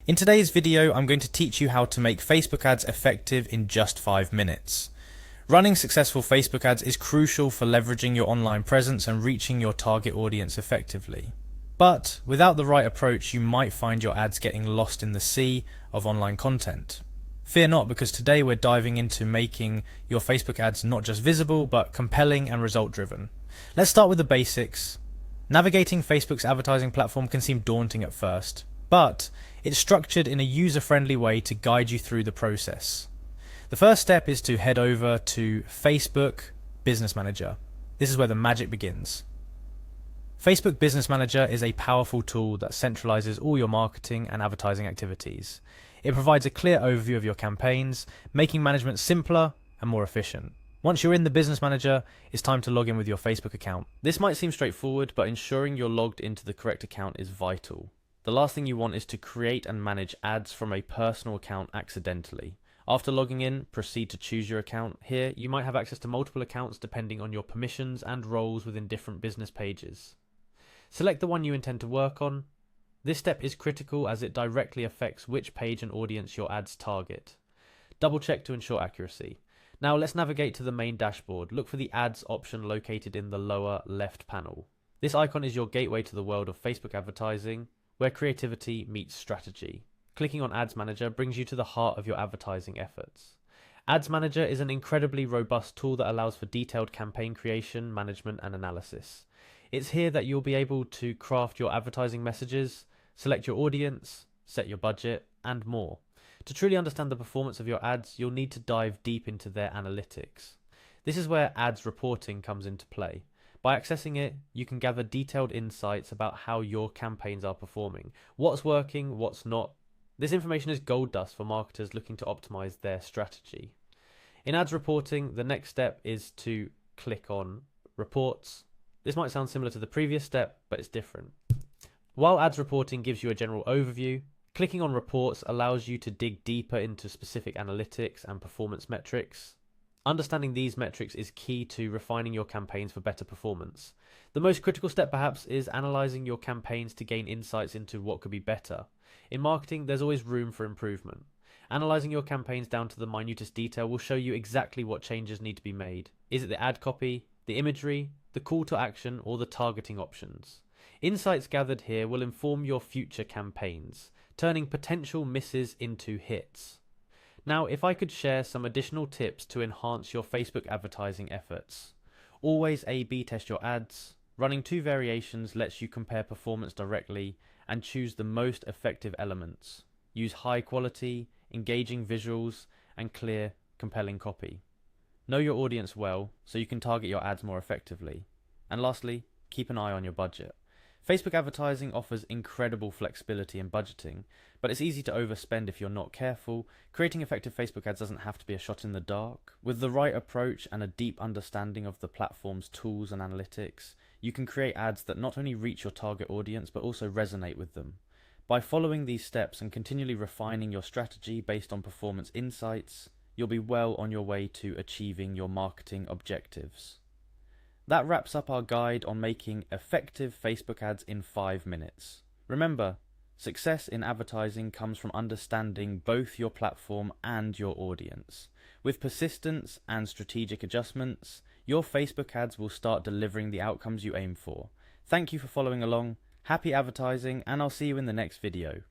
In today's video, I'm going to teach you how to make Facebook ads effective in just 5 minutes. Running successful Facebook ads is crucial for leveraging your online presence and reaching your target audience effectively. But without the right approach, you might find your ads getting lost in the sea of online content. Fear not, because today we're diving into making your Facebook ads not just visible, but compelling and result driven. Let's start with the basics. Navigating Facebook's advertising platform can seem daunting at first, but it's structured in a user-friendly way to guide you through the process. The first step is to head over to Facebook Business Manager. This is where the magic begins. Facebook Business Manager is a powerful tool that centralizes all your marketing and advertising activities. It provides a clear overview of your campaigns, making management simpler and more efficient. Once you're in the Business Manager, it's time to log in with your Facebook account. This might seem straightforward, but ensuring you're logged into the correct account is vital. The last thing you want is to create and manage ads from a personal account accidentally. After logging in, proceed to choose your account. Here, you might have access to multiple accounts depending on your permissions and roles within different business pages. Select the one you intend to work on. This step is critical as it directly affects which page and audience your ads target. Double check to ensure accuracy. Now let's navigate to the main dashboard. Look for the ads option located in the lower left panel. This icon is your gateway to the world of Facebook advertising, where creativity meets strategy. Clicking on Ads Manager brings you to the heart of your advertising efforts. Ads Manager is an incredibly robust tool that allows for detailed campaign creation, management, and analysis. It's here that you'll be able to craft your advertising messages, select your audience, set your budget, and more. To truly understand the performance of your ads, you'll need to dive deep into their analytics. This is where ads reporting comes into play. By accessing it, you can gather detailed insights about how your campaigns are performing, what's working, what's not. This information is gold dust for marketers looking to optimize their strategy. In ads reporting, the next step is to click on Reports. This might sound similar to the previous step, but it's different. While ads reporting gives you a general overview, clicking on Reports allows you to dig deeper into specific analytics and performance metrics. Understanding these metrics is key to refining your campaigns for better performance. The most critical step perhaps is analyzing your campaigns to gain insights into what could be better. In marketing, there's always room for improvement. Analyzing your campaigns down to the minutest detail will show you exactly what changes need to be made. Is it the ad copy, the imagery, the call to action, or the targeting options? Insights gathered here will inform your future campaigns, turning potential misses into hits. Now, if I could share some additional tips to enhance your Facebook advertising efforts. Always A/B test your ads. Running 2 variations lets you compare performance directly and choose the most effective elements. Use high quality, engaging visuals, and clear, compelling copy. Know your audience well so you can target your ads more effectively. And lastly, keep an eye on your budget. Facebook advertising offers incredible flexibility in budgeting, but it's easy to overspend if you're not careful. Creating effective Facebook ads doesn't have to be a shot in the dark. With the right approach and a deep understanding of the platform's tools and analytics, you can create ads that not only reach your target audience but also resonate with them. By following these steps and continually refining your strategy based on performance insights, you'll be well on your way to achieving your marketing objectives. That wraps up our guide on making effective Facebook ads in 5 minutes. Remember, success in advertising comes from understanding both your platform and your audience. With persistence and strategic adjustments, your Facebook ads will start delivering the outcomes you aim for. Thank you for following along. Happy advertising, and I'll see you in the next video.